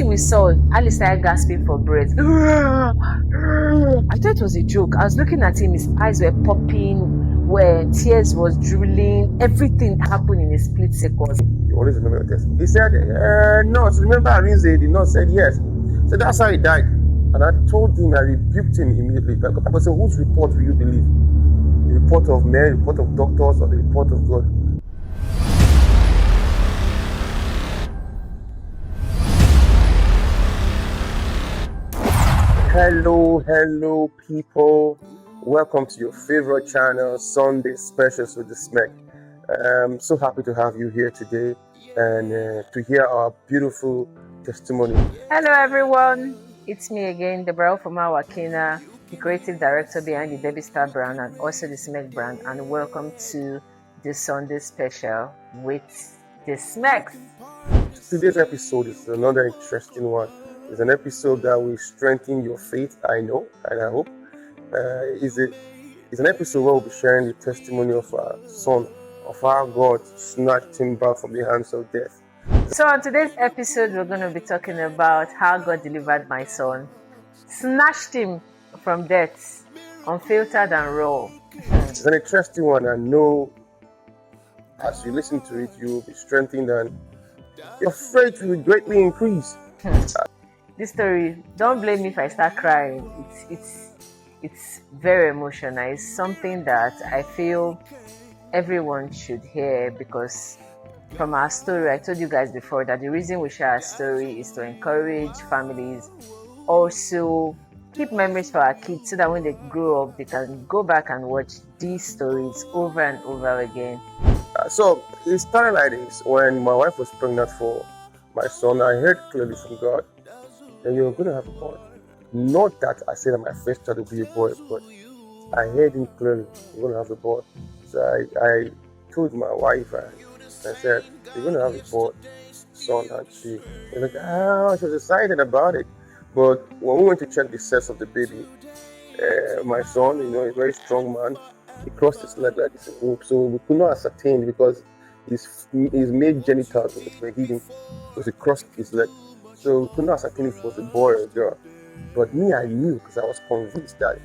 we saw, Ali started gasping for breath. I thought it was a joke. I was looking at him, his eyes were popping, where tears was drooling. Everything happened in a split second. You always remember your test. He said, nurse, remember Arinze? The nurse said yes. So that's how he died. And I told him, I rebuked him immediately. People said, whose report will you believe? The report of men, the report of doctors, or the report of God? Hello people. Welcome to your favorite channel, Sunday Specials with the Smek. I'm so happy to have you here today and to hear our beautiful testimony. Hello everyone, it's me again, Deborah from Wakina, the creative director behind the Debbiestar brand and also the Smek brand, and welcome to the Sunday Special with the Smeks. Today's episode is another interesting one. It's an episode that will strengthen your faith, I know, and I hope. It's an episode where we'll be sharing the testimony of our son, of how God snatched him back from the hands of death. So on today's episode, we're going to be talking about how God delivered my son, snatched him from death, unfiltered and raw. It's an interesting one. I know as you listen to it, you will be strengthened and your faith will greatly increase. This story, don't blame me if I start crying. It's very emotional. It's something that I feel everyone should hear, because from our story, I told you guys before that the reason we share our story is to encourage families, also keep memories for our kids so that when they grow up, they can go back and watch these stories over and over again. So it started like this. When my wife was pregnant for my son, I heard clearly from God that you're going to have a boy. Not that I said that my first child will be a boy, but I heard him clearly, you're going to have a boy. So I told my wife, I said, you're going to have a boy, son, and she was like, she was excited about it. But when we went to check the sex of the baby, my son, a very strong man, he crossed his leg like this, so we could not ascertain because his male genitals were hidden, so he crossed his leg. So we could not ascertain if it was a boy or a girl. But me, I knew because I was convinced that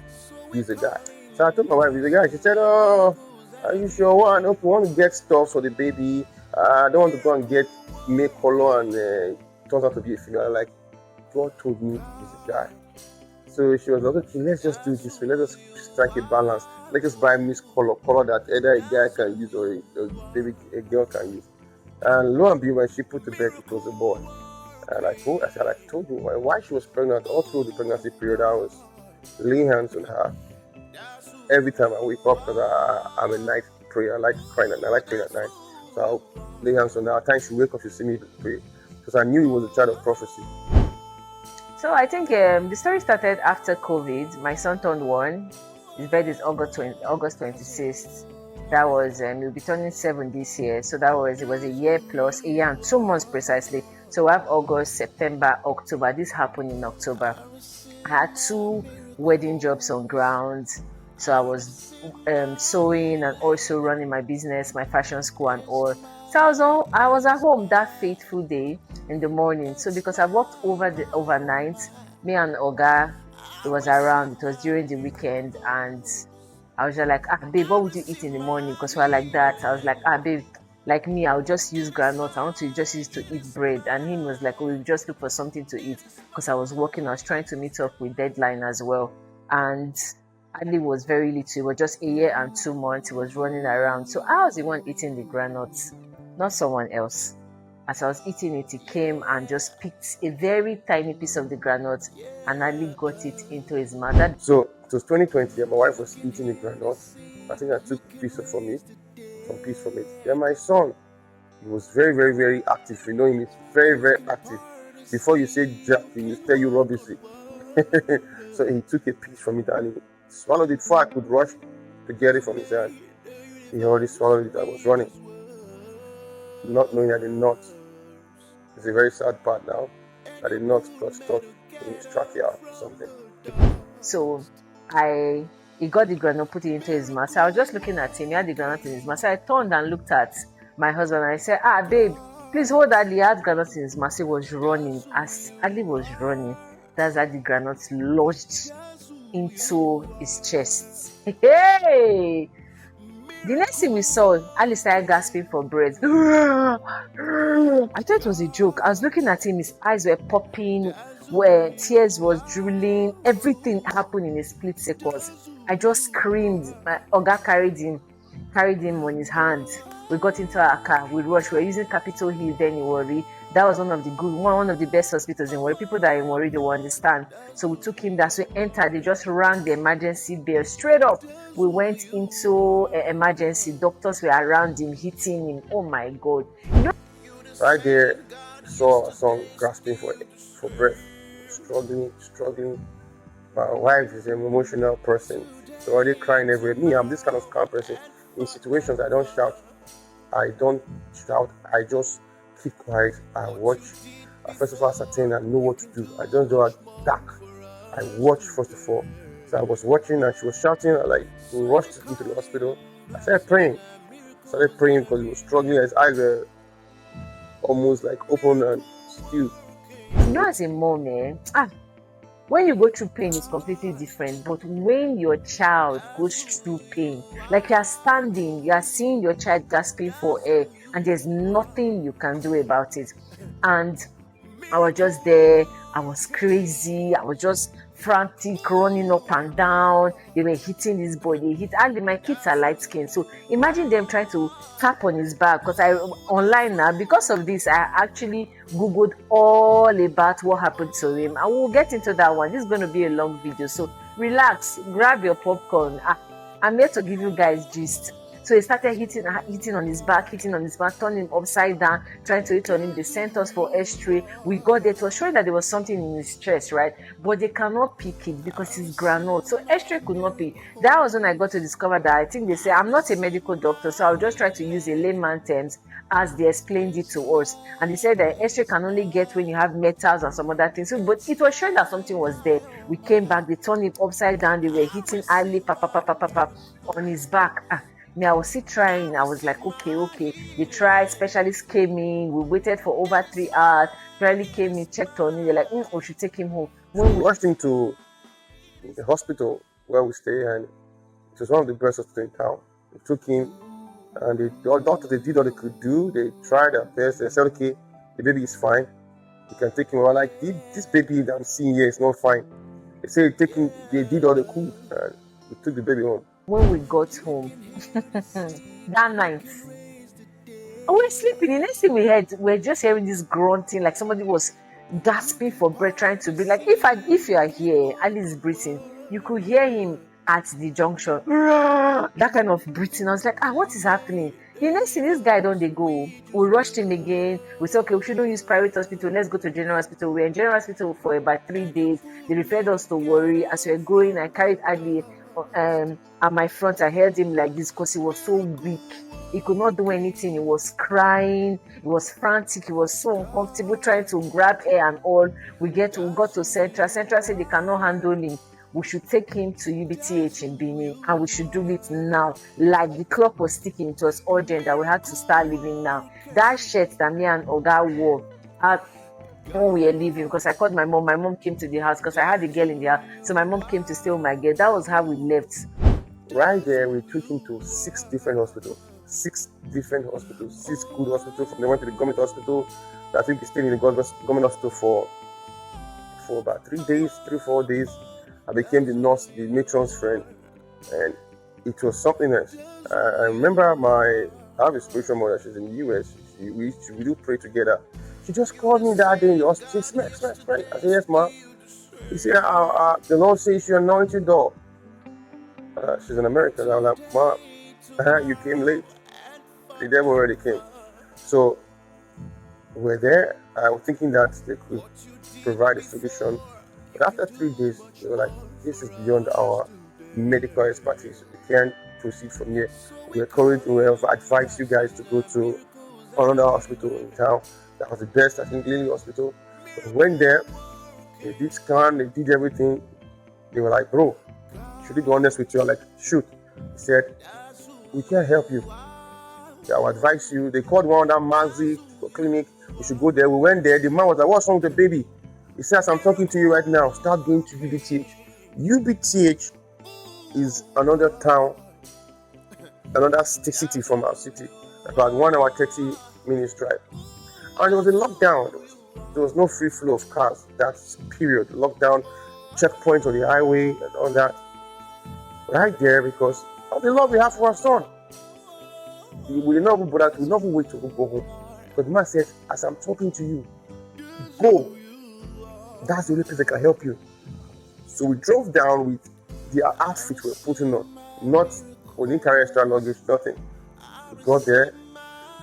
he's a guy. So I told my wife he's a guy. She said, "Oh, are you sure? Well, I know if you want to get stuff for the baby, I don't want to go and get male color and it turns out to be a female." Like, God told me he's a guy. So she was like, "Okay, let's just do this way. Let's just strike a balance. Let's just buy mixed color that either a guy can use or a girl can use." And lo and behold, when she put to bed, it was a boy. And I told you why she was pregnant. All through the pregnancy period, I was laying hands on her every time I wake up, because I'm a night prayer. I like praying at night. So I'll lay hands on her. At times she wake up, she see me pray, because I knew he was a child of prophecy. So I think the story started after COVID. My son turned 1. His birthday is August 26th. That was he'll be turning 7 this year. So it was a year plus, a year and 2 months precisely. So we have August, September, October. This happened in October. I had 2 wedding jobs on ground. So I was sewing and also running my business, my fashion school and all. So I was at home that fateful day in the morning. So because I worked overnight, me and Oga, it was around. It was during the weekend, and I was just like, babe, what would you eat in the morning? Because we're like that. I was like, babe, like me, I'll just use groundnut. I want to just use to eat bread. And he was like, we'll just look for something to eat, because I was working. I was trying to meet up with deadline as well. And Ali was very little. It was just a year and 2 months. He was running around. So I was the one eating the granuts, not someone else. As I was eating it, he came and just picked a very tiny piece of the granite, and Ali got it into his mouth. So it was 2020, and my wife was eating the granite. I think I took some piece from it. Then my son, he was very, very, very active. You know him, he's very, very active. Before you say Jack, he will tell you rubbish. So he took a piece from it and he swallowed it before I could rush to get it from his hand. He already swallowed it. I was running, not knowing that the nut is a very sad part now, that the nut got stuck in his trachea or something. So he got the granite, put it into his mouth. So I was just looking at him. He had the granite in his mouth. So I turned and looked at my husband and I said, babe, Please hold Ali. He had granules in his mouth. He was running. As Ali was running, that's how the granules lodged into his chest. Hey! The next thing we saw, Ali started gasping for breath. I thought it was a joke. I was looking at him, his eyes were popping, where tears was drooling, everything happened in a split second. I just screamed. My Oga carried him on his hands. We got into our car, we rushed. We were using Capitol Hill then in Warri. That was one of the best hospitals in Warri. People that are in Warri, they will understand. So we took him there. So we entered, they just rang the emergency bell. Straight up, we went into emergency. Doctors were around him, hitting him. Oh my God. Right there, saw a son grasping for breath, struggling. My wife is an emotional person. So already crying everywhere. Me, I'm this kind of calm person. In situations, I don't shout. I just keep quiet. I watch. I first of all ascertain and know what to do. I don't do a dark. I watch first of all. So I was watching and she was shouting. Like, we rushed into the hospital. I started praying because he was struggling. His eyes were almost like open and still. As a mom, when you go through pain, it's completely different. But when your child goes through pain, like you are standing, you are seeing your child gasping for air, and there's nothing you can do about it. And I was just there. I was crazy. I was just frantic, running up and down. They were hitting this boy. And my kids are light skinned. So imagine them trying to tap on his back. Because online now, because of this, I actually Googled all about what happened to him. And we'll get into that one. This is going to be a long video. So relax, grab your popcorn. I'm here to give you guys gist. So he started hitting on his back, turning him upside down, trying to hit on him. They sent us for X-ray. We got there. It was showing that there was something in his chest, right? But they cannot pick it because it's granule. So X-ray could not pick. That was when I got to discover that I think they say, I'm not a medical doctor, so I'll just try to use a layman terms as they explained it to us. And they said that X-ray can only get when you have metals and some other things. So, but it was showing that something was there. We came back, they turned him upside down. They were hitting Ali on his back. Me, I was still trying. I was like, okay. They tried, specialists came in. We waited for over 3 hours. Finally came in, checked on him. They're like, we should take him home. When we rushed into the hospital where we stay, and it was one of the best hospitals in town. We took him, and the doctors, they did all they could do. They tried their best. They said, okay, the baby is fine. You can take him. We were like, this baby that I'm seeing here is not fine. They said, they did all they could, and we took the baby home. When we got home that night, we were sleeping. The next thing we heard, we were just hearing this grunting, like somebody was gasping for breath, trying to breathe. Like if you are here, Ali's breathing, you could hear him at the junction. That kind of breathing. I was like, what is happening? The next thing, this guy don't they go. We rushed him again. We said, okay, we shouldn't use private hospital. Let's go to general hospital. We were in general hospital for about 3 days. They referred us to Warri. As we were going, I carried Ali at my front. I held him like this because he was so weak. He could not do anything. He was crying. He was frantic. He was so uncomfortable trying to grab air and all. We got to Central. Central said they cannot handle him. We should take him to UBTH in Benin, and we should do it now. Like the clock was ticking, it was urgent that we had to start living now. That shirt that me and Oga wore when we were leaving, because I called my mom. My mom came to the house because I had a girl in the house. So my mom came to stay with my girl. That was how we left. Right there, we took him to 6 different hospitals. 6 different hospitals. 6 good hospitals. From they went to the government hospital. I think they stayed in the government hospital for about 3 days, 3-4 days. I became the nurse, the matron's friend, and it was something else. I remember I have a spiritual mother. She's in the US. We do pray together. She just called me that day in the hospital. She said, Smek, pray. I said, yes, ma'am. She said, the Lord says you anointed door. She's an American. I was like, ma'am, you came late. The devil already came. So we're there. I was thinking that they could provide a solution. But after 3 days, they were like, this is beyond our medical expertise. We can't proceed from here. We have advised you guys to go to another hospital in town. That was the best, I think, Lily Hospital. So we went there, they did scan, they did everything. They were like, bro, should we be honest with you? I'm like, shoot. He said, we can't help you. I will advise you. They called one of that Maxi clinic. You should go there. We went there. The man was like, "What's wrong with the baby?" He says, "I'm talking to you right now. Start going to UBTH." UBTH is another town, another city from our city, about 1 hour 30 minutes drive. And it was a lockdown. There was no free flow of cars. That period, lockdown, checkpoints on the highway and all that. Right there, because of the love we have for our son. We did not even bother, we did not even wait to go home. But the man said, "As I'm talking to you, go. That's the only place that can help you." So we drove down with the outfit we were putting on. We didn't carry extra luggage, nothing. We got there.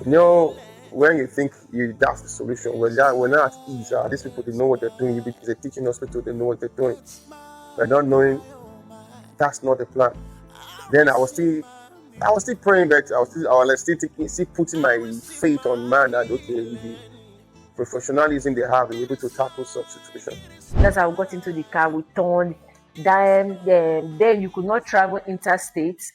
You know, when you think that's the solution, we're not at ease. These people, they know what they're doing. It's a teaching hospital, they know what they're doing. But not knowing, that's not the plan. Then I was still praying, but I was still putting my faith on man that, okay, with the professionalism they have, they're able to tackle such situations. That's how we got into the car. We turned. Then you could not travel interstate.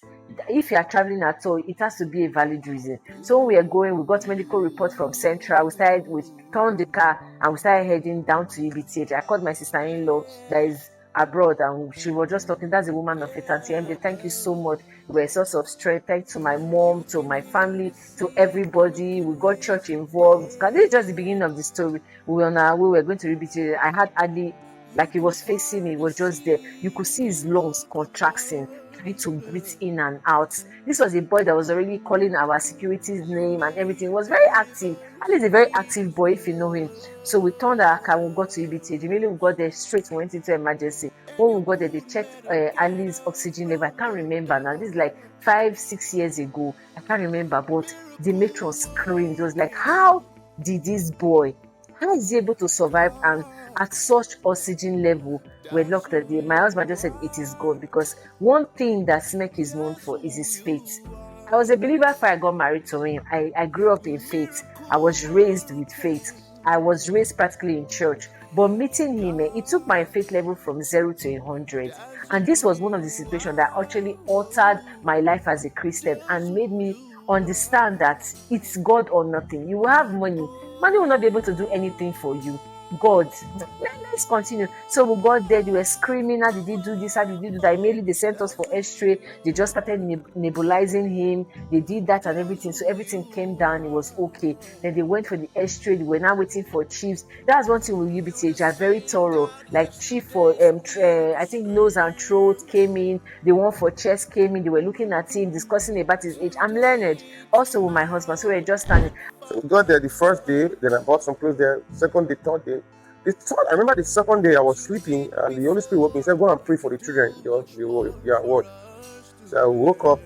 If you are traveling at all, it has to be a valid reason. So when we are going, we got medical report from Central. We turned the car and we started heading down to UBTH. I called my sister-in-law that is abroad, and she was just talking. That's a woman of it. Auntie MJ, thank you so much. You were a source of strength. Thanks to my mom, to my family, to everybody. We got church involved. This is just the beginning of the story. We were going to UBTH. I had Ali, like he was facing me, he was just there. You could see his lungs contracting, trying to breathe in and out. This was a boy that was already calling our security's name and everything. He was very active. Ali is a very active boy if you know him. So we turned our car, we got to UBTH. Immediately we got there straight, we went into emergency. When we got there, they checked Ali's oxygen level. I can't remember now. This is like 5-6 years ago. I can't remember, but the matron screamed. It was like, how is he able to survive and at such oxygen level? We're locked at the. My husband just said it is God, because one thing that Smek is known for is his faith. I was a believer before I got married to him. I grew up in faith. I was raised with faith. I was raised practically in church. But meeting him, it took my faith level from 0 to 100. And this was one of the situations that actually altered my life as a Christian and made me understand that it's God or nothing. You will have money. Money will not be able to do anything for you. God, let's continue. So we got there, they were screaming, how did he do this, how did he do that? Immediately they sent us for x-ray. They just started nebulizing him. They did that and everything. So everything came down, it was okay. Then they went for the x-ray. They were now waiting for chiefs. That's one thing with UBTH, they are very thorough. Like chief for I think nose and throat came in. The one for chest came in. They were looking at him, discussing about his age. I'm learned also with my husband, so we were just standing. So we got there the first day, then I bought some clothes there. Second day, third day. I remember the second day I was sleeping and the Holy Spirit woke me and said, "Go and pray for the children, your ward." So I woke up,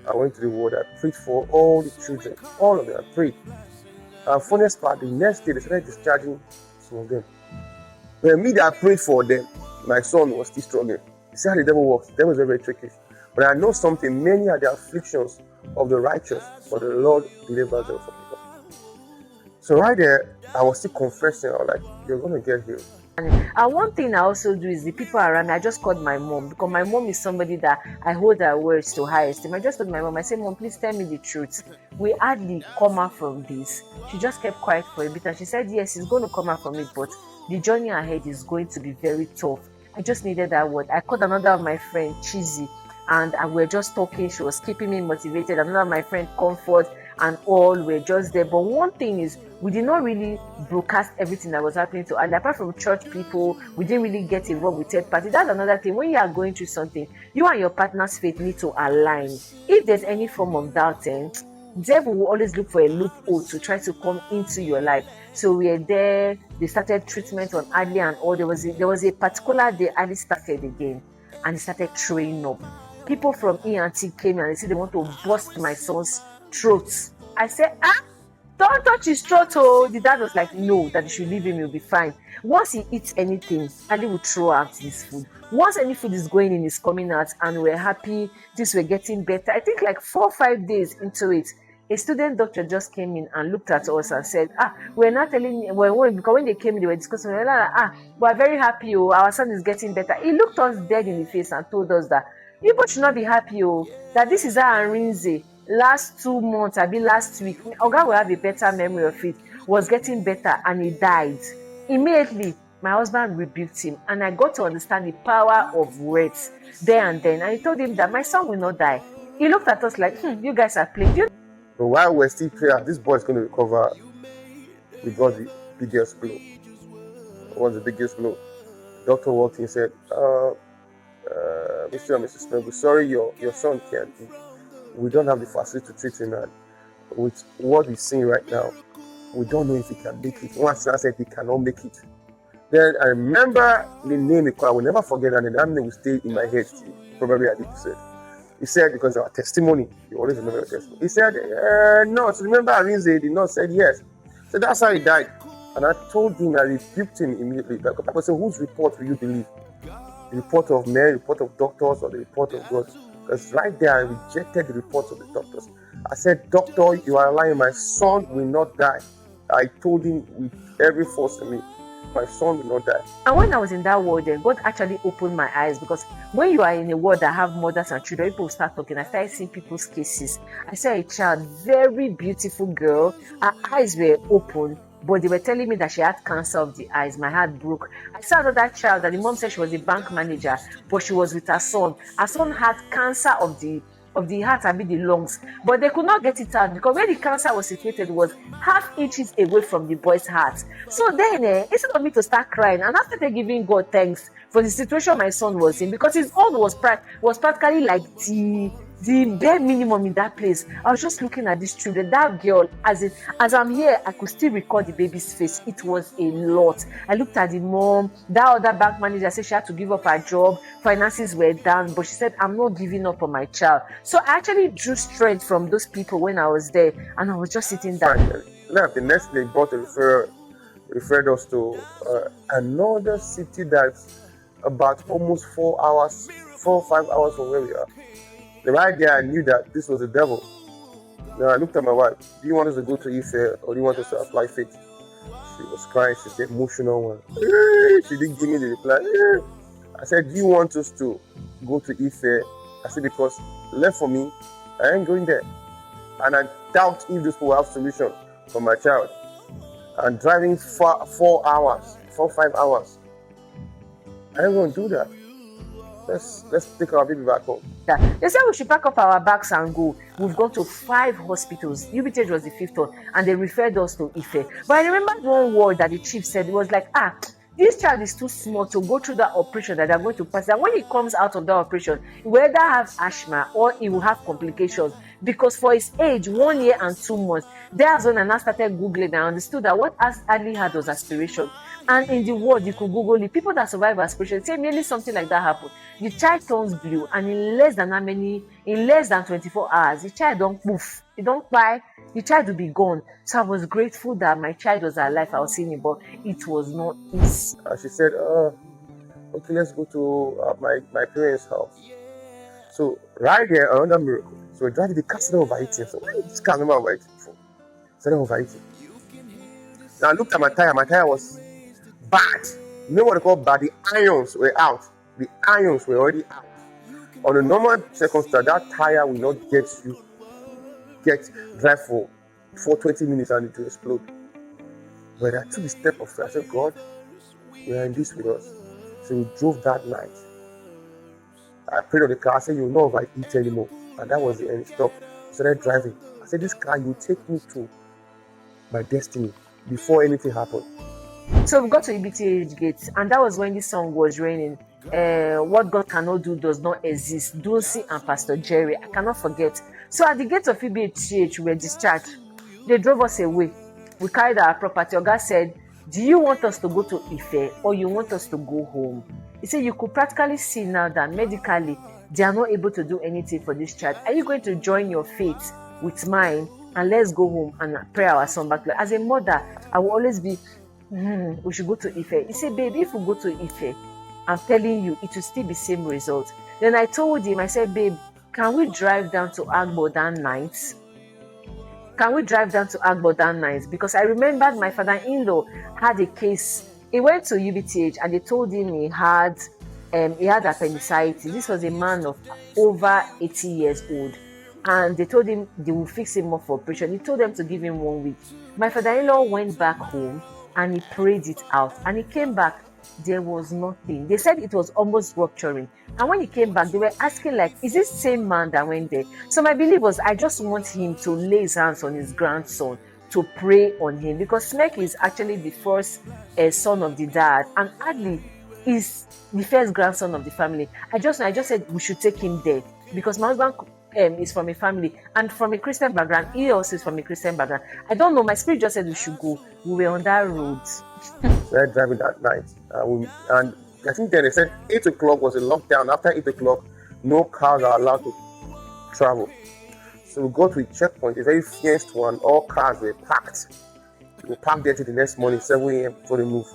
I went to the ward, I prayed for all the children, all of them, I prayed. And funniest part, the next day they started discharging some of them. When me that I prayed for them, my son was still struggling. You see how the devil works? The devil is very, very tricky. But I know something, many are the afflictions of the righteous, but the Lord delivers them from evil. So right there, I was still confessing. I was like, "You're going to get healed." And one thing I also do is the people around me, I just called my mom, because my mom is somebody that I hold her words to high esteem. I just told my mom, I said, "Mom, please tell me the truth. We hardly come out from this." She just kept quiet for a bit and she said, "Yes, it's going to come out from it, but the journey ahead is going to be very tough." I just needed that word. I called another of my friend, Cheesy, and we were just talking. She was keeping me motivated. Another of my friend, Comfort, and all were just there. But one thing is, we did not really broadcast everything that was happening to us. Apart from church people, we didn't really get involved with third party. That's another thing. When you are going through something, you and your partner's faith need to align. If there's any form of doubt, devil will always look for a loophole to try to come into your life. So we are there. They started treatment on Ali and all. There was a particular day Ali started again, and he started throwing up. People from E&T came and they said they want to bust my son's throat. I said, don't touch his throat. Oh, the dad was like, no, that you should leave him, he'll be fine. Once he eats anything, Ali will throw out this food. Once any food is going in, it's coming out, and we're happy. Things were getting better. I think like 4 or 5 days into it, a student doctor just came in and looked at us and said, we're not telling you, because when they came in, they were discussing, we're very happy, our son is getting better. He looked us dead in the face and told us that you both should not be happy, that this is our Arinze. last 2 months, I mean last week, Oga will have a better memory of it, was getting better and he died. Immediately, my husband rebuked him and I got to understand the power of words there and then. And he told him that my son will not die. He looked at us like, you guys are playing. So while we're still praying, this boy is going to recover. We got the biggest blow. What's the biggest blow? Doctor walked in and said, Mr. and Mrs. Smek, we're sorry your son can't. We don't have the facility to treat him, and with what he's seeing right now, we don't know if he can make it. Once I said he cannot make it. Then I remember the name, I will never forget, and that name will stay in my head still. Probably I did say. He said, because of our testimony, you always remember your testimony. He said, no, so remember Arinze, the nurse said yes. So that's how he died. And I told him, I rebuked him immediately. Because people say, whose report will you believe? The report of men, the report of doctors, or the report of God? Because right there, I rejected the report of the doctors. I said, doctor, you are lying. My son will not die. I told him with every force in me, my son will not die. And when I was in that world, then God actually opened my eyes, because when you are in a world that have mothers and children, people start talking. I started seeing people's cases. I saw a child, very beautiful girl. Her eyes were open, but they were telling me that she had cancer of the eyes. My heart broke. I saw another child that the mom said she was a bank manager, but she was with her son. Her son had cancer of the heart and the lungs, but they could not get it out because where the cancer was situated was half inches away from the boy's heart. So then, instead of me to start crying, and I started giving God thanks for the situation my son was in, because his own was practically like the bare minimum in that place. I was just looking at this children, that girl, as I'm here, I could still record the baby's face. It was a lot. I looked at the mom. That other bank manager said she had to give up her job. Finances were down, but she said, I'm not giving up on my child. So I actually drew strength from those people when I was there, and I was just sitting down. The next day, brought referred us to another city that's about almost 4 or 5 hours from where we are. Right there, I knew that this was the devil. Now I looked at my wife. Do you want us to go to Ife, or do you want us to apply faith? She was crying. She's the emotional one. She didn't give me the reply. I said, do you want us to go to Ife? I said, because left for me, I ain't going there. And I doubt if this will have solution for my child. And driving 4 hours, 5 hours. I ain't going to do that. Let's take our baby back home. They said we should pack up our bags and go. We've gone to 5 hospitals. UBTH was the 5th one, and they referred us to Ife. But I remember one word that the chief said. It was like, this child is too small to go through that operation that they're going to pass. And when he comes out of that operation, he will either have asthma or he will have complications. Because for his age, 1 year and 2 months, that's when I now started Googling and I understood that what Adley had was aspiration. And in the world, you could Google it. People that survive aspiration say nearly something like that happened. The child turns blue, and in less than 24 hours, the child don't poof. He don't cry. The child will be gone. So I was grateful that my child was alive. I was seeing him, but it was not easy. She said, okay, let's go to my parents' house. So right there, another miracle. So we driving the car started overheating. So why did this car never overheating before? Started overheating. Now I looked at my tire. My tire was bad. You know what they call bad? The irons were out. The irons were already out. On a normal circumstance, that tire will not drive for 20 minutes and it will explode. But I took the step of faith. I said, God, you are in this with us. So we drove that night. I prayed on the car. I said, you will not overheat anymore. And that was the end. Stop. I started driving. I said, this car, you take me to my destiny before anything happened. So we got to EBTH gate, and that was when this song was raining. What God cannot do does not exist. Dulcie and Pastor Jerry, I cannot forget. So at the gate of EBTH, we were discharged. They drove us away. We carried our property. Oga said, do you want us to go to Ife or you want us to go home? He said, you could practically see now that medically, they are not able to do anything for this child. Are you going to join your faith with mine and let's go home and pray our son back? As a mother, I will always be, we should go to Ife. He said, babe, if we go to Ife, I'm telling you, it will still be same result. Then I told him, I said, babe, can we drive down to Agbodan nights? Can we drive down to Agbodan nights? Because I remembered my father-in-law had a case. He went to UBTH and they told him he had appendicitis. This was a man of over 80 years old. and they told him they will fix him up for operation. He told them to give him 1 week. My father-in-law went back home and he prayed it out, and he came back. There was nothing. They said it was almost rupturing. And when he came back, they were asking, like, is this same man that went there? So my belief was, I just want him to lay his hands on his grandson to pray on him, because Smek is actually the first son of the dad, and Adley is the first grandson of the family. I just said we should take him there, because my husband is from a family and from a Christian background. He also is from a Christian background. I don't know. My spirit just said we should go. We were on that road. We were driving that night, and I think then they said 8 o'clock was a lockdown. After 8 o'clock, no cars are allowed to travel. So we got to a checkpoint, a very fierce one. All cars were packed. We parked there till the next morning, 7 a.m. before they moved.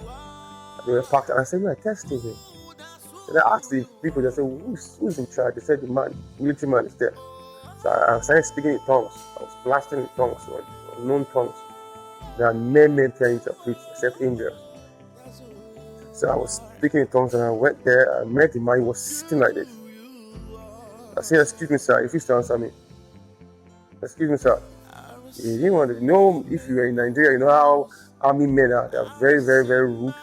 They were packed, and I said, "We are testing him." And I asked the people, they said, who's in charge? They said, the military man is there. So I started speaking in tongues. I was blasting in tongues, unknown tongues. There are men to interpret except angels. So I was speaking in tongues, and I went there. I met the man. He was sitting like this. I said, "Excuse me, sir, if you still answer me." "Excuse me, sir." He didn't want to know. If you are in Nigeria, you know how army men are. They are very, very, very rude,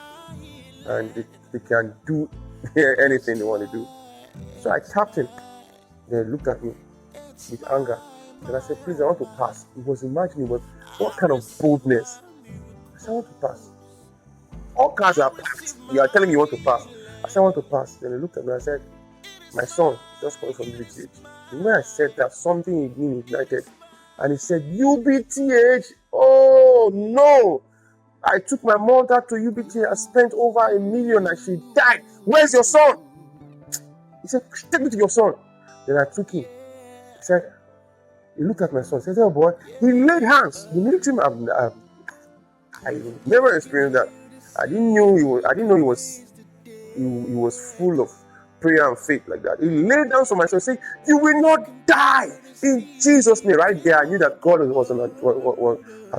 and they can do anything they want to do. So I tapped him. They looked at me with anger. And I said, "Please, I want to pass." He was imagining what kind of boldness. I said, "I want to pass." All cars are packed. You are telling me you want to pass. I said, "I want to pass." Then he looked at me and I said, "My son just coming from UBTH." And when I said that, something in me ignited. And he said, "UBTH? Oh no! I took my mother to UBTH. I spent over $1 million and she died. Where's your son?" He said, "Take me to your son." Then I took him. He said, he looked at my son. He said, "Oh boy," he laid hands. The military man, I never experienced that. I didn't know he was full of prayer and faith like that. He laid down on my son, saying, "You will not die in Jesus' name." Right there, I knew that God has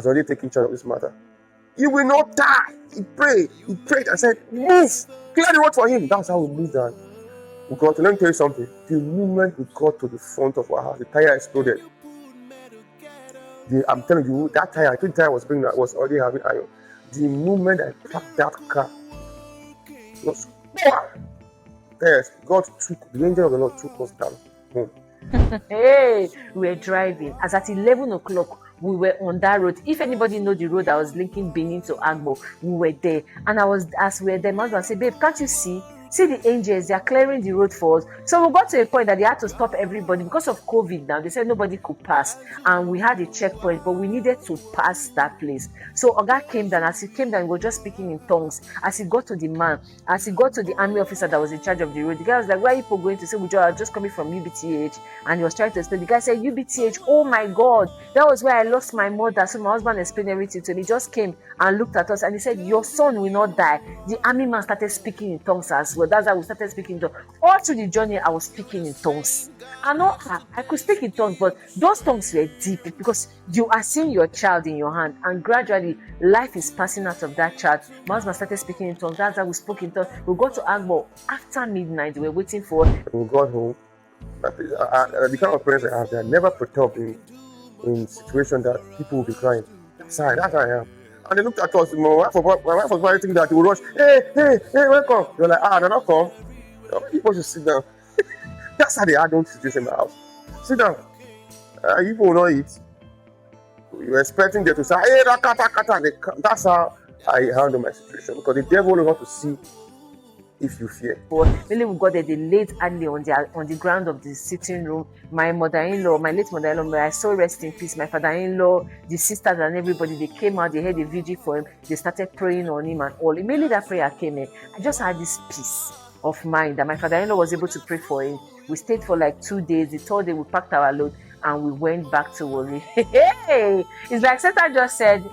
already taken charge of this matter. "You will not die." He prayed. I said, "Move, clear the road for him." That's how we moved on. We got to, let me tell you something. The moment we got to the front of our house, the tire exploded. I'm telling you, that tire, I think the tire was already having iron. The moment I parked that car, it was yes, the angel of the Lord took us down home. Hey, we were driving. As at 11 o'clock, we were on that road. If anybody know the road that was linking Benin to Agbo, we were there. And as we were there, my husband said, "Babe, can't you see the angels? They are clearing the road for us." So we got to a point that they had to stop everybody because of COVID now. They said nobody could pass. And we had a checkpoint, but we needed to pass that place. So Oga came down. As he came down, we were just speaking in tongues. As he got to the man, as he got to the army officer that was in charge of the road, the guy was like, "Where are you people going to?" Say, "We are just coming from UBTH." And he was trying to explain. The guy said, "UBTH, oh my God, that was where I lost my mother." So my husband explained everything to him. He just came and looked at us and he said, "Your son will not die." The army man started speaking in tongues as well. That's how we started speaking in tongues. All through the journey, I was speaking in tongues. I could speak in tongues, but those tongues were deep because you are seeing your child in your hand, and gradually life is passing out of that child. My husband started speaking in tongues. That's how we spoke in tongues. We got to Agbo after midnight. We were waiting for. We got home. The kind of parents I have, they are never perturbed in situations that people will be crying. That's how I am. And they looked at us. My wife was probably thinking that he would rush. Hey, welcome. They're like, they're not come. People should sit down. That's how they are doing situation in my house. Sit down. You will not eat. You're expecting them to say, "Hey, kata." That's how I handle my situation, because the devil will want to see if you fear. Really, we got there. They laid Adley on the ground of the sitting room. My late mother-in-law, may I so rest in peace. My father-in-law, the sisters and everybody, they came out. They had a vigil for him. They started praying on him and all. Immediately that prayer came in, I just had this peace of mind that my father-in-law was able to pray for him. We stayed for like 2 days. The third day we packed our load and we went back to Warri. Hey, it's like Satan just said,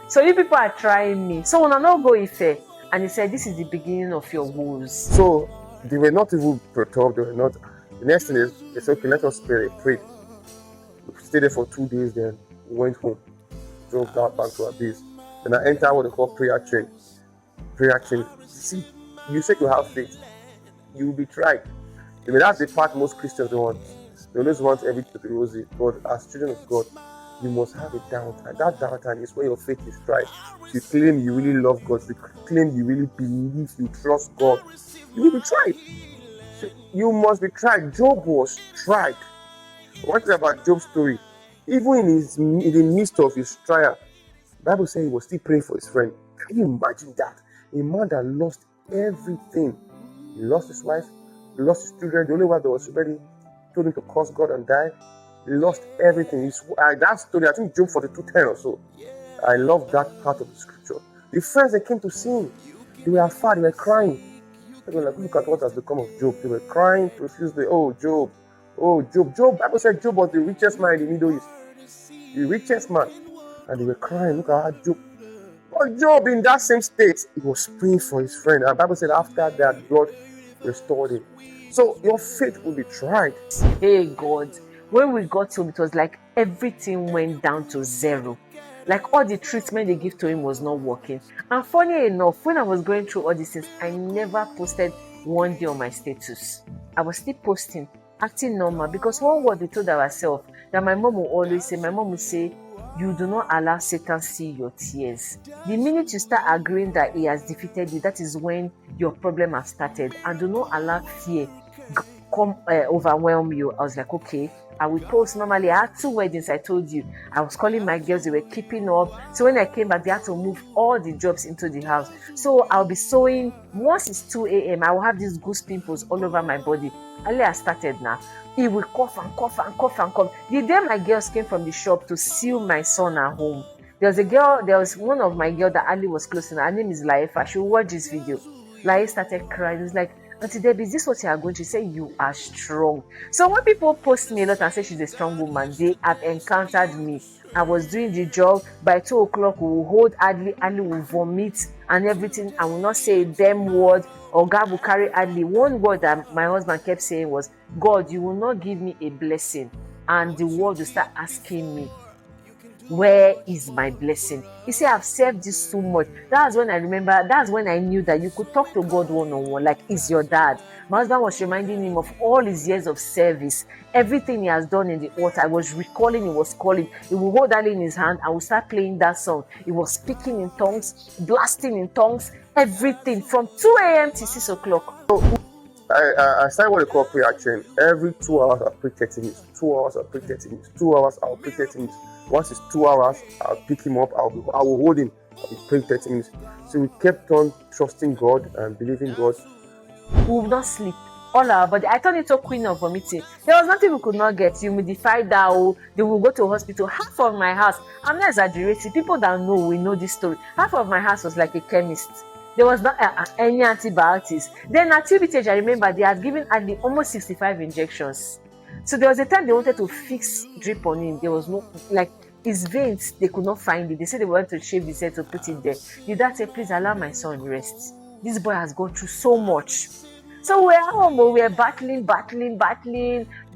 "So you people are trying me. So when I not go Ife." And he said, "This is the beginning of your woes." So they were not even perturbed. They were not. The next thing is, they said, "Okay, let us pray." We stayed there for 2 days. Then we went home, drove back to our base. Then I entered what they call prayer chain. See, you say you have faith, you will be tried. I mean, that's the part most Christians don't want. They always want everything to be rosy. But as children of God, you must have a downtime. That downtime is where your faith is tried. If you claim you really love God, if you claim you really believe, you trust God, you will be tried. So you must be tried. Job was tried. What about Job's story? Even in the midst of his trial, the Bible says he was still praying for his friend. Can you imagine that? A man that lost everything. He lost his wife, he lost his children. The only one that was ready told him to curse God and die. He lost everything. That story, I think Job 42:10 or so. I love that part of the scripture. The friends that came to see him, they were afar, they were crying. They were like, look at what has become of Job. They were crying profusely. Oh, Job. Oh, Job. Bible said Job was the richest man in the Middle East. The richest man. And they were crying. Look at Job. But Job, in that same state, he was praying for his friend. And the Bible said after that, God restored him. So your faith will be tried. Hey God, when we got home, it was like everything went down to zero. Like all the treatment they give to him was not working. And funny enough, when I was going through all these things, I never posted one day on my status. I was still posting, acting normal, because one word we told ourselves that my mom would say, you do not allow Satan see your tears. The minute you start agreeing that he has defeated you, that is when your problem has started. And do not allow fear come overwhelm you. I was like, okay, I would post normally. I had 2 weddings, I told you. I was calling my girls, they were keeping up. So when I came back, they had to move all the jobs into the house. So I'll be sewing. Once it's 2 a.m., I will have these goose pimples all over my body. Earlier I started now. He will cough and cough and cough and cough. The day my girls came from the shop to seal my son at home, there was one of my girls that Ali was close to. Her name is Laifa. She will watch this video. Lai started crying. It was like, Auntie Debbie, is this what you are going to say? You are strong. So when people post me a lot and say she's a strong woman, they have encountered me. I was doing the job. By 2 o'clock, we will hold Adley. Adley will vomit and everything. I will not say a damn word. Or God will carry Adley. One word that my husband kept saying was, God, you will not give me a blessing. And the world will start asking me, where is my blessing? He said, I've served this so much. That's when I knew that you could talk to God one-on-one, like he's your dad. My husband was reminding him of all his years of service, everything he has done in the altar. I was recalling, he was calling. He would hold that in his hand. I would start playing that song. He was speaking in tongues, blasting in tongues, everything from 2 a.m. to 6 o'clock. So I started what they call pre-action. Every 2 hours I'll pray 30 minutes. 2 hours I'll pray 30 minutes. 2 hours I'll pray 30 minutes. Once it's 2 hours, I'll pick him up. I will hold him. I'll be praying 30 minutes. So we kept on trusting God and believing God. We would not sleep. All our body. I turned into queen of vomiting. There was nothing we could not get. Humidified that. They will go to a hospital. Half of my house, I'm not exaggerating. People that know, we know this story. Half of my house was like a chemist. There was not any antibiotics. Then at TBTH, I remember they had given Adley almost 65 injections. So there was a time they wanted to fix drip on him. There was no, like, his veins, they could not find it. They said they wanted to shave his head to put it there. The dad said, please allow my son rest. This boy has gone through so much. So we're at home, we were battling,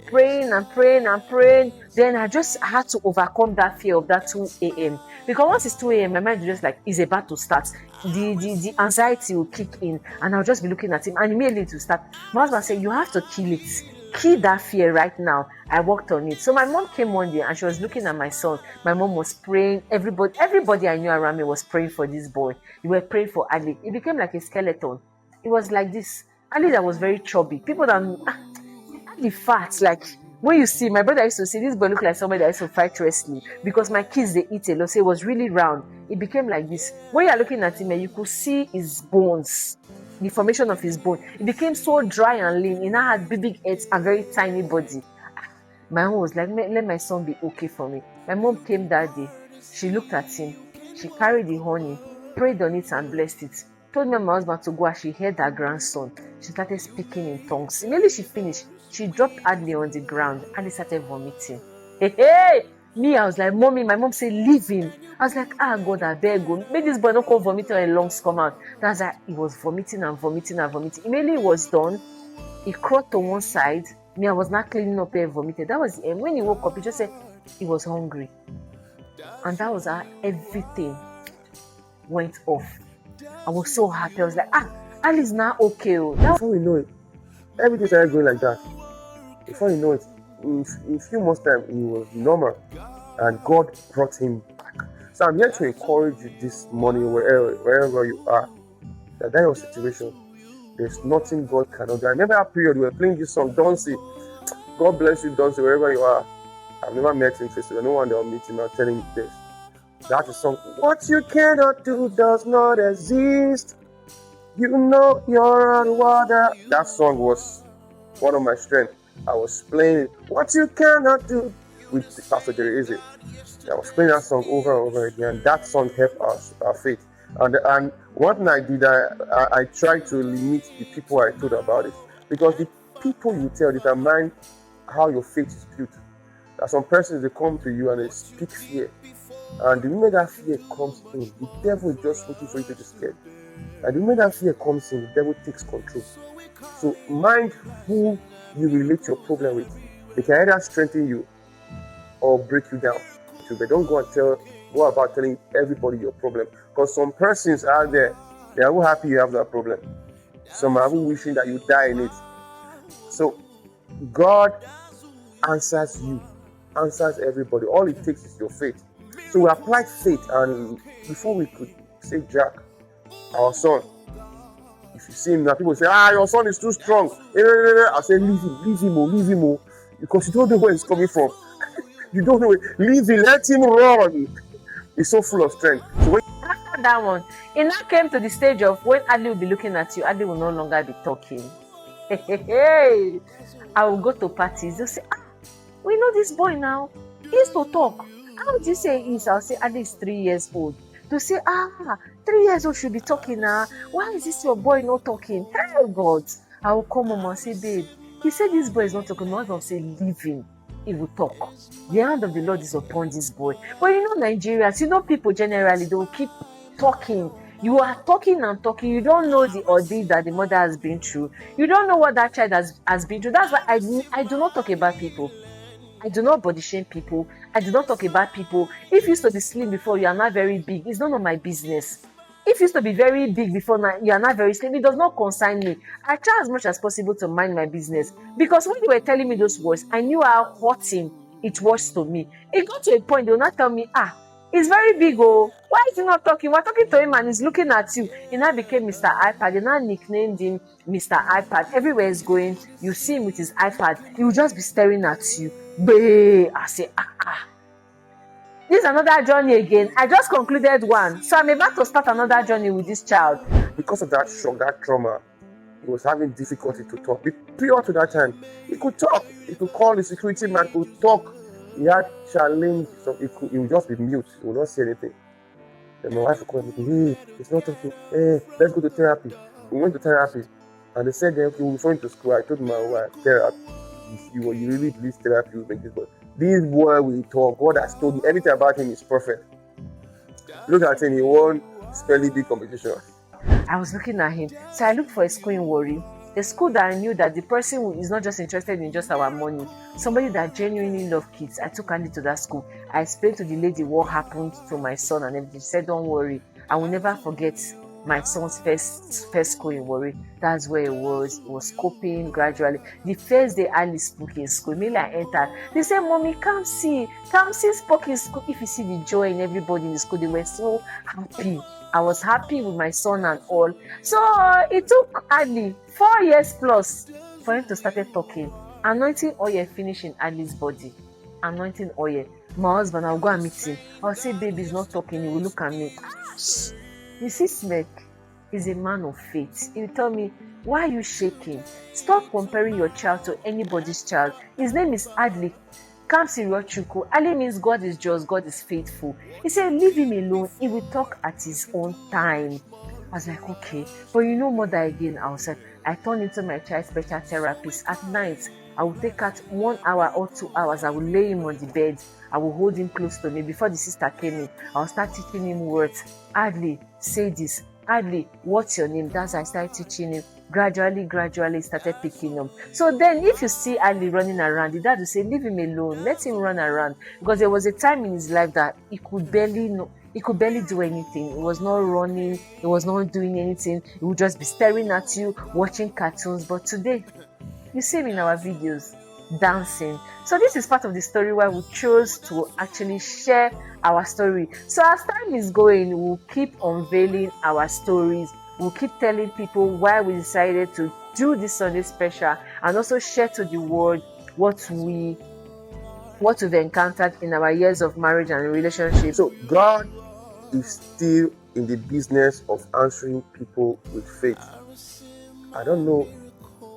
praying and praying. Then I had to overcome that fear of that 2 a.m. Because once it's 2 a.m., my mind is just like, it's about to start. The anxiety will kick in, and I'll just be looking at him, and immediately it will start. My husband said, you have to kill it. Kill that fear right now. I worked on it. So my mom came one day and she was looking at my son. My mom was praying. Everybody I knew around me was praying for this boy. They were praying for Ali. It became like a skeleton. It was like this. Ali that was very chubby. People that Ali fat, like when you see, my brother used to say this boy look like somebody that used to fight wrestling, because my kids, they eat a lot. So it was really round. It became like this. When you are looking at him, you could see his bones, the formation of his bone. It became so dry and lean. He now had big heads and very tiny body. My mom was like, let my son be okay for me. My mom came that day. She looked at him. She carried the honey, prayed on it and blessed it. Told me and my husband to go, and she heard her grandson. She started speaking in tongues. Immediately she finished, she dropped Adley on the ground and he started vomiting. Hey! Me, I was like, mommy, my mom said, leave him. I was like, God, I beg you. Make this boy not come vomiting and lungs come out. That's why he was vomiting and vomiting and vomiting. Immediately it was done. He crawled to one side. Me, I was not cleaning up and vomited. That was the end. When he woke up, he just said he was hungry. And that was how everything went off. I was so happy. I was like, Ali's now okay. Before you know it, everything started going like that. Before you know it, in few months' time, he was normal, and God brought him back. So I'm here to encourage you this morning, wherever you are, that your situation, there's nothing God cannot do. I remember that period we were playing this song, Don't See. God bless you, Don't See, wherever you are. I've never met him face to face. No one that will meet him. I'm telling you this. That's a song. What you cannot do does not exist. You know you're on water. That song was one of my strengths. I was playing What You Cannot Do with Pastor Jerry Izzy. I was playing that song over and over again. That song helped our faith. And one thing I did, I tried to limit the people I told about it. Because the people you tell determine how your faith is built. There are some persons, they come to you and they speak fear. And the moment that fear comes in, the devil is just waiting for you to be scared. And the moment that fear comes in, the devil takes control. So mind who you relate your problem with. They can either strengthen you or break you down. But don't go about telling everybody your problem. Because some persons out there, they are happy you have that problem. Some are wishing that you die in it. So God answers you, answers everybody. All it takes is your faith. So we applied faith, and before we could say Jack, our son, if you see him now, people say, your son is too strong. I say, leave him, because you don't know where he's coming from. You don't know it. Leave him, let him run. He's so full of strength. So when after that one, it now came to the stage of when Ali will be looking at you, Ali will no longer be talking. Hey, I will go to parties. They'll say, we know this boy now. He used to talk. How would you say he is? I'll say Ali is 3 years old. To say, 3 years old should be talking now. Why is this your boy not talking? Hey God. I will come home and say, babe, he said this boy is not talking. My husband say, leave him. He will talk. The hand of the Lord is upon this boy. But you know, Nigerians, people generally, they will keep talking. You are talking and talking. You don't know the ordeal that the mother has been through. You don't know what that child has been through. That's why I do not talk about people. I do not body shame people. I do not talk about people. If you used to be slim before, you are not very big. It's none of my business. If you used to be very big before, now you are not very slim. It does not concern me. I try as much as possible to mind my business. Because when you were telling me those words, I knew how hurting it was to me. It got to a point, they will not tell me, he's very big, why is he not talking? We're talking to him and he's looking at you. He now became Mr. iPad. They now nicknamed him Mr. iPad. Everywhere he's going, you see him with his iPad. He will just be staring at you. I say, this is another journey again. I just concluded one. So I'm about to start another journey with this child. Because of that shock, that trauma, he was having difficulty to talk. Prior to that time, he could talk. He could call the security man, he could talk. He had challenge, so he would just be mute. He would not say anything. Then my wife would call me, hey, he's not talking. Hey, let's go to therapy. We went to therapy. And they said, okay, we're going to school. I told my wife, therapy. You really believe therapy will make this boy. This boy will talk. God has told me everything about him is perfect. Look at him, he won spelling bee competition. I was looking at him. So I looked for a school in Warri. A school that I knew that the person is not just interested in just our money. Somebody that genuinely loves kids. I took Andy to that school. I explained to the lady what happened to my son and everything. She said, don't worry. I will never forget my son's first school in Warri. That's where it was. It was coping gradually. The first day Ali spoke in school, immediately I entered. They said, Mommy, come see spoke in school. If you see the joy in everybody in the school, they were so happy. I was happy with my son and all. So it took Ali 4 years plus for him to start talking. Anointing oil finished in Ali's body. Anointing oil. My husband, I'll go and meet him. I'll say, baby, he's not talking. He will look at me. You see, Smek is a man of faith. He will tell me, why are you shaking? Stop comparing your child to anybody's child. His name is Adli. Kamsirochuku. Ali means God is just, God is faithful. He said, leave him alone. He will talk at his own time. I was like, okay. But you know, mother again, I turned into my child special therapist. At night, I will take out 1 hour or 2 hours. I will lay him on the bed. I will hold him close to me. Before the sister came in, I will start teaching him words. Adli, say this. Adli, what's your name? That's how I started teaching him. Gradually started picking up. So then if you see Ali running around, the dad will say, leave him alone, let him run around. Because there was a time in his life that he could barely do anything. He was not running, he was not doing anything. He would just be staring at you, watching cartoons. But today, you see him in our videos. dancing. So this is part of the story why we chose to actually share our story. So as time is going, we'll keep unveiling our stories. We'll keep telling people why we decided to do this Sunday special, and also share to the world what we've encountered in our years of marriage and relationship. So God is still in the business of answering people with faith. I don't know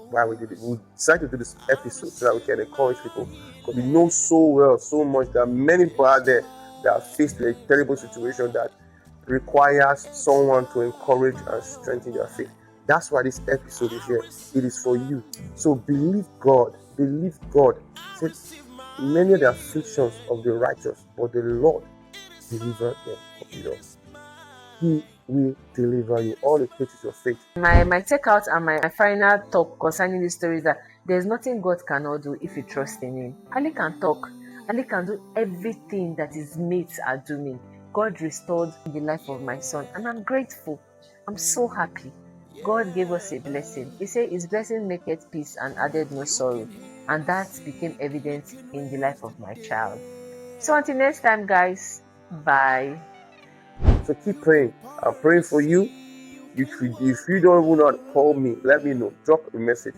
why we did it. We decided to do this episode so that we can encourage people, because we know so much that many people out there that are faced with a terrible situation that requires someone to encourage and strengthen their faith. That's why this episode is here. It is for you. So believe God. Believe God. Said, many of the afflictions of the righteous, but the Lord delivered them from the loss. He will deliver you. All it takes is your faith. My takeout and my final talk concerning this story is that there's nothing God cannot do if you trust in Him. Ali can talk. Ali can do everything that His mates are doing. God restored the life of my son, and I'm grateful. I'm so happy. God gave us a blessing. He said His blessing maketh peace and added no sorrow. And that became evident in the life of my child. So until next time, guys, bye. So keep praying. I'm praying for you. If you don't even know, call me. Let me know. Drop a message.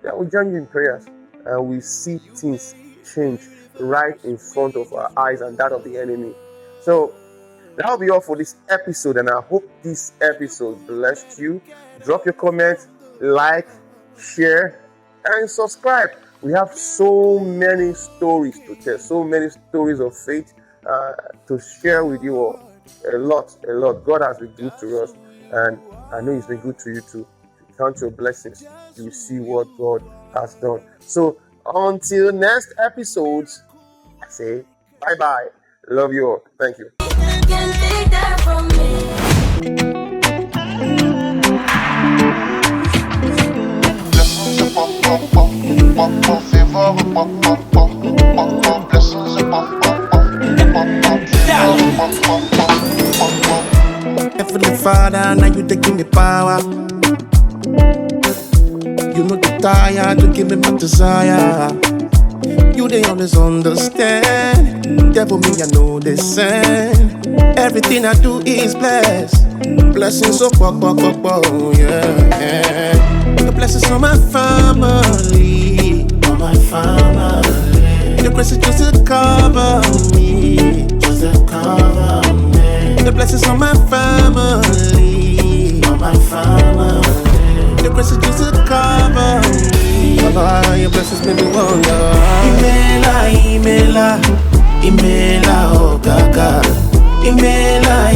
Then we'll join you in prayers, and we see things change right in front of our eyes and that of the enemy. So that'll be all for this episode, and I hope this episode blessed you. Drop your comments, like, share, and subscribe. We have so many stories to tell, so many stories of faith to share with you all. A lot. God has been good to us, and I know He's been good to you too. Count your blessings. You will see what God has done. So until next episodes, I say bye-bye. Love you all. Thank you. Heavenly Father, now you taking me power. You know the tired to give me my desire. You they always understand. Devil me, I know they send. Everything I do is blessed. Blessings so yeah. Your blessings on my family. On my family. Your grace is just to cover me. Just to cover me. Your blessings on my family. On my family. Your grace is just to cover me. Allah, your blessings make me wonder. Imela, oh gaga. Imela,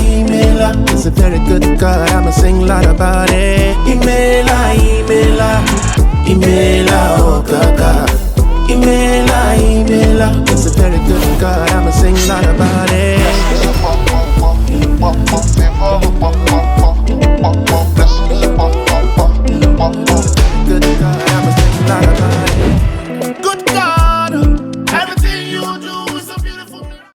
it's a very good God, I'ma sing loud about it. Imela, oh gaga.